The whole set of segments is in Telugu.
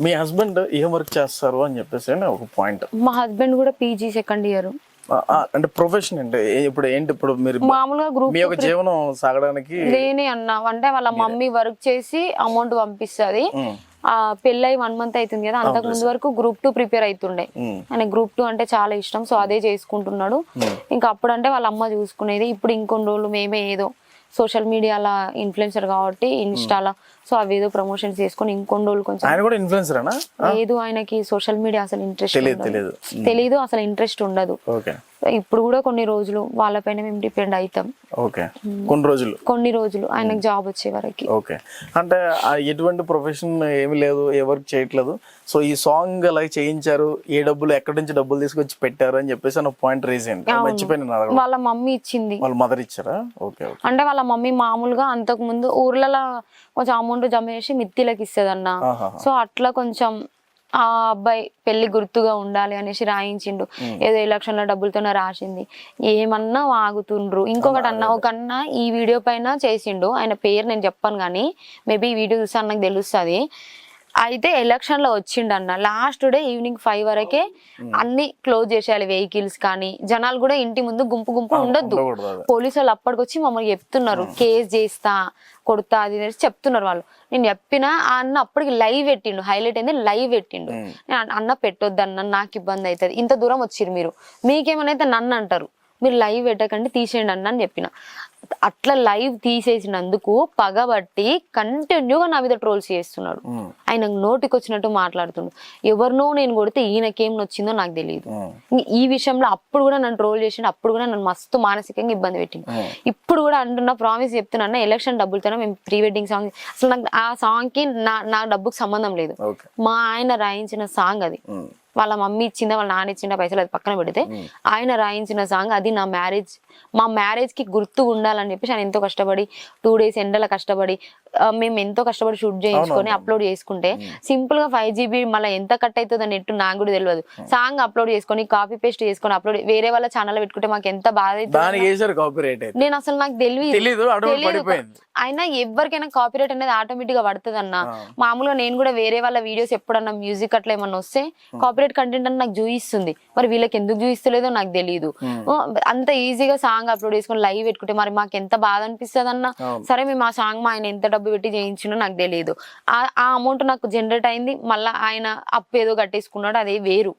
మీ హస్బెండ్ ఏం వర్క్ చేస్తారు అని చెప్పేసి ఒక పాయింట్. మా హస్బెండ్ కూడా పీజీ సెకండ్ ఇయర్. అంటే ప్రొఫెషన్ అంటే ఇప్పుడు ఏంటి, ఇప్పుడు మీరు మామూలుగా గ్రూప్ మీ యొక్క జీవనం సాగడానికి నేనే అన్నా అంటే వాళ్ళ మమ్మీ వర్క్ చేసి అమౌంట్ పంపిస్తుంది. పెళ్ళై 1 month అవుతుంది కదా, అంతకు ముందు వరకు Group 2 ప్రిపేర్ అవుతుండే. ఆయన Group 2 అంటే చాలా ఇష్టం, సో అదే చేసుకుంటున్నాడు. ఇంకా అప్పుడు అంటే వాళ్ళ అమ్మ చూసుకునేది. ఇప్పుడు ఇంకొన్ని రోజులు మేమే ఏదో సోషల్ మీడియాలో ఇన్ఫ్లుయెన్సర్ కాబట్టి ఇన్స్టాలో సో అవేదో ప్రమోషన్స్ చేసుకొని ఇంకొన్ని రోజులు కొంచెం. ఆయన కూడా ఇన్ఫ్లుయెన్సరేనా? లేదు, ఆయనకి సోషల్ మీడియా అసలు ఇంట్రెస్ట్ తెలీదు, అసలు ఇంట్రెస్ట్ ఉండదు. ఇప్పుడు కూడా కొన్ని రోజులు వాళ్ళపైన మేము డిపెండ్ అవుతాం. కొన్ని రోజులు ఆయనకు జాబ్ వచ్చే వరకు. ఓకే, అంటే ఎటువంటి ప్రొఫెషన్ ఏమి లేదు, ఏ వర్క్ చేయట్లేదు. సో ఈ సాంగ్ అలా చేయించారు, ఏ డబ్బులు ఎక్కడి నుంచి డబ్బులు తీసుకొచ్చి పెట్టారు అని చెప్పేసి ఒక పాయింట్ రేజ్ అయింది. మర్చిపోయిన వాళ్ళ మమ్మీ ఇచ్చింది. వాళ్ళ మదర్ ఇచ్చారా? ఓకే. అంటే వాళ్ళ మమ్మీ మామూలుగా అంతకు ముందు ఊర్లలో కొంచెం అమౌంట్ జమ చేసి మిత్తిలకు ఇస్తుంది అన్న. సో అట్లా కొంచెం ఆ అబ్బాయి పెళ్లి గుర్తుగా ఉండాలి అనేసి రాయించిండు. ఏదో ఎలక్షన్ల డబ్బులతోనే రాసింది. ఏమన్నా వాగుతుండ్రు. ఇంకొకటి అన్న, ఒక అన్న ఈ వీడియో పైన చేసిండు, ఆయన పేరు నేను చెప్పాను కానీ మేబీ ఈ వీడియో చూస్తే నాకు తెలుస్తుంది. అయితే ఎలక్షన్ లో వచ్చిండు అన్న, లాస్ట్ డే ఈవినింగ్ 5 వరకే అన్ని క్లోజ్ చేసేయాలి, వెహికల్స్ కానీ జనాలు కూడా ఇంటి ముందు గుంపు ఉండొద్దు. పోలీసు వాళ్ళు అప్పటికొచ్చి మమ్మల్ని చెప్తున్నారు కేసు చేస్తా కొడతా అది చెప్తున్నారు వాళ్ళు. నేను చెప్పిన ఆ అన్న అప్పటికి లైవ్ పెట్టిండు, హైలైట్ అయింది లైవ్ పెట్టిండు. అన్న పెట్టొద్దు అన్న, నాకు ఇబ్బంది అవుతుంది, ఇంత దూరం వచ్చిరు మీరు, మీకేమనైతే నన్ను అంటారు, మీరు లైవ్ పెట్టకండి తీసేయండి అన్న అని చెప్పిన. అట్లా లైవ్ తీసేసినందుకు పగబట్టి కంటిన్యూగా నా మీద ట్రోల్స్ చేస్తున్నాడు. ఆయన నోటికి వచ్చినట్టు మాట్లాడుతుండు. ఎవరినో నేను కొడితే ఈయనకేం నొచ్చిందో నాకు తెలియదు. ఈ విషయంలో అప్పుడు కూడా నన్ను ట్రోల్ చేసిండు, అప్పుడు కూడా నన్ను మస్తు మానసికంగా ఇబ్బంది పెట్టిండు. ఇప్పుడు కూడా అంటున్నా, ప్రామిస్ చెప్తున్నా, ఎలక్షన్ డబ్బులతోనే మేము ప్రీ వెడ్డింగ్ సాంగ్, అసలు నాకు ఆ సాంగ్ కి నా డబ్బుకి సంబంధం లేదు. మా ఆయన రాయించిన సాంగ్ అది. వాళ్ళ మమ్మీ ఇచ్చిందా వాళ్ళ నాన్న ఇచ్చిందా పైసలు అది పక్కన పెడితే ఆయన రాయించిన సాంగ్ అది. మా మ్యారేజ్ కి గుర్తు ఉండాలని చెప్పేసి ఆయన ఎంతో కష్టపడి 2 days ఎండల కష్టపడి మేము ఎంతో కష్టపడి షూట్ చేయించుకొని అప్లోడ్ చేసుకుంటే సింపుల్ గా 5 GB మళ్ళీ ఎంత కట్ అవుతుందో నెట్ నాకు కూడా తెలియదు. సాంగ్ అప్లోడ్ చేసుకొని కాపీ పేస్ట్ చేసుకొని అప్లోడ్ వేరే వాళ్ళ ఛానల్ పెట్టుకుంటే మాకు ఎంత బాధ అవుతుంది. నేను అసలు నాకు తెలియదు. అయినా ఎవరికైనా కాపీరైట్ అనేది ఆటోమేటిక్ గా పడుతుంది అన్న. మామూలుగా నేను కూడా వేరే వాళ్ళ వీడియోస్ ఎప్పుడన్నా మ్యూజిక్ అట్లా ఏమన్నా వస్తే కాపీరైట్ కంటెంట్ అని నాకు చూపిస్తుంది, మరి వీళ్ళకి ఎందుకు చూపిస్తలేదో నాకు తెలియదు. అంత ఈజీగా సాంగ్ అప్లోడ్ చేసుకొని లైవ్ పెట్టుకుంటే మరి మాకు ఎంత బాధ అనిపిస్తుంది అన్న. సరే మేము ఆ సాంగ్ మా ఆయన ఎంత డబ్బు పెట్టి చేయించినో నాకు తెలియదు. ఆ అమౌంట్ నాకు జనరేట్ అయింది, మళ్ళీ ఆయన అప్పు ఏదో కట్టేసుకున్నాడు, అదే వేరు.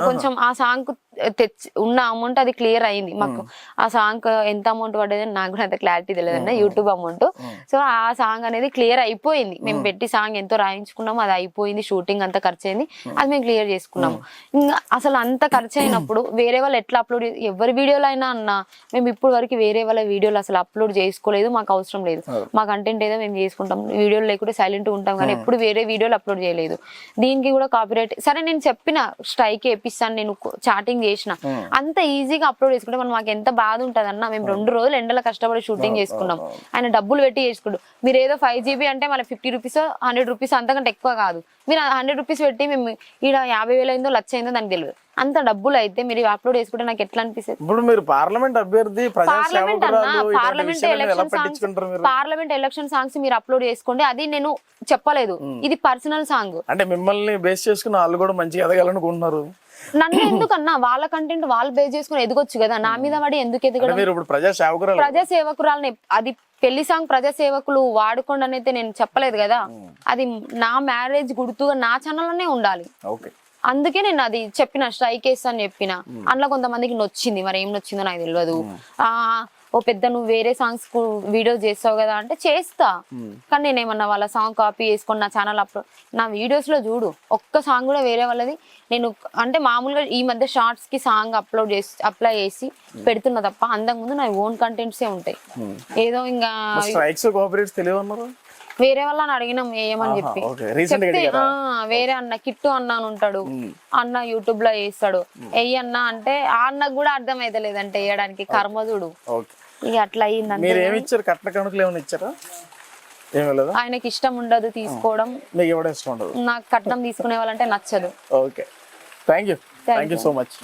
కొంచెం ఆ సాంగ్ తెచ్చి ఉన్న అమౌంట్ అది క్లియర్ అయింది మాకు. ఆ సాంగ్ ఎంత అమౌంట్ పడ్డదని నాకు కూడా అంత క్లారిటీ తెలియదు, యూట్యూబ్ అమౌంట్. సో ఆ సాంగ్ అనేది క్లియర్ అయిపోయింది. మేము పెట్టి సాంగ్ ఎంతో రాయించుకున్నాము, అది అయిపోయింది, షూటింగ్ అంతా ఖర్చు అయింది, అది మేము క్లియర్ చేసుకున్నాము. ఇంకా అసలు అంత ఖర్చు అయినప్పుడు వేరే వాళ్ళు ఎట్లా అప్లోడ్, ఎవరి వీడియోలో అయినా అన్నా మేము ఇప్పుడు వరకు వేరే వాళ్ళ వీడియోలు అసలు అప్లోడ్ చేసుకోలేదు, మాకు అవసరం లేదు. మా కంటెంట్ ఏదో మేము చేసుకుంటాం, వీడియోలు లేకుంటే సైలెంట్ ఉంటాం, కానీ ఎప్పుడు వేరే వీడియోలు అప్లోడ్ చేయలేదు. దీనికి కూడా కాపీరైట్ సరే నేను చెప్పిన స్ట్రైక్ వేపిస్తాను, నేను చాటింగ్ చేసిన, అంత ఈజీగా అప్లోడ్ చేసుకుంటే మనం మాకు ఎంత బాధ ఉంటుంది అన్న. మేము 2 రోజులు ఎండలో కష్టపడి షూటింగ్ చేసుకున్నాం, ఆయన డబ్బులు పెట్టి చేసుకుంటాం. మీరు ఏదో 5 GB అంటే మళ్ళీ 50 రూపీస్ 100 రూపీస్ అంతకంటే ఎక్కువ కాదు. మీరు 100 రూపీస్ పెట్టి మేము ఈడ 50,000 అయిందో 1,00,000 అయిందో నాకు తెలియదు. అంత డబ్బులు అయితే మీరు అప్లోడ్ చేసుకుంటే నాకు ఎట్లా అనిపిస్తుంది? ఇప్పుడు మీరు పార్లమెంట్ అభ్యర్థి, పార్లమెంట్ ఎలక్షన్ సాంగ్స్ మీరు అప్లోడ్ చేసుకోండి, అది నేను చెప్పలేదు, ఇది పర్సనల్ సాంగ్. అంటే మిమ్మల్ని బేస్ చేసుకుని వాళ్ళు కూడా మంచిగా ఎదగాలనుకుంటున్నారు. నన్ను ఎందుకన్నా వాళ్ళ కంటెంట్ వాళ్ళు బేస్ చేసుకుని ఎదగొచ్చు కదా, నా మీద పడి ఎందుకు ఎదగడం? ప్రజాసేవకురాలని, అది పెళ్లి సాంగ్ ప్రజాసేవకులు వాడుకోండి అని అయితే నేను చెప్పలేదు కదా. అది నా మ్యారేజ్ గుర్తుగా నా ఛానల్లోనే ఉండాలి. అందుకే నేను అది చెప్పిన, స్ట్రైక్ వేస్తా అని చెప్పిన. అందులో కొంతమందికి నొచ్చింది, మరి ఏం నొచ్చిందో నాకు తెలియదు. ఓ పెద్ద నువ్వు వేరే సాంగ్స్ వీడియోస్ చేస్తావు కదా అంటే చేస్తా, కానీ నేనేమన్నా వాళ్ళ సాంగ్ కాపీ చేసుకొని నా ఛానల్ అప్లోడ్, నా వీడియోస్ లో చూడు ఒక్క సాంగ్ కూడా వేరే వాళ్ళది నేను అంటే మామూలుగా ఈ మధ్య షార్ట్స్ కి సాంగ్ అప్లై చేసి పెడుతున్నా తప్ప అంతకు ముందు నా ఓన్ కంటెంట్సే ఉంటాయి. ఏదో ఇంకా వేరే వాళ్ళని అడిగినాం ఏమని చెప్పి చెప్తే వేరే అన్న కిట్టు అన్న ఉంటాడు, అన్న యూట్యూబ్ లో వేస్తాడు, వెయ్యి అన్న అంటే ఆ అన్నకు కూడా అర్థం అయితే లేదంటే వేయడానికి కర్మదుడు. ఇక అట్లా అయ్యింది. ఆయనకి ఇష్టం ఉండదు తీసుకోవడం, నాకు కట్నం తీసుకునే వాళ్ళంటే నచ్చదు. Okay, thank you so much.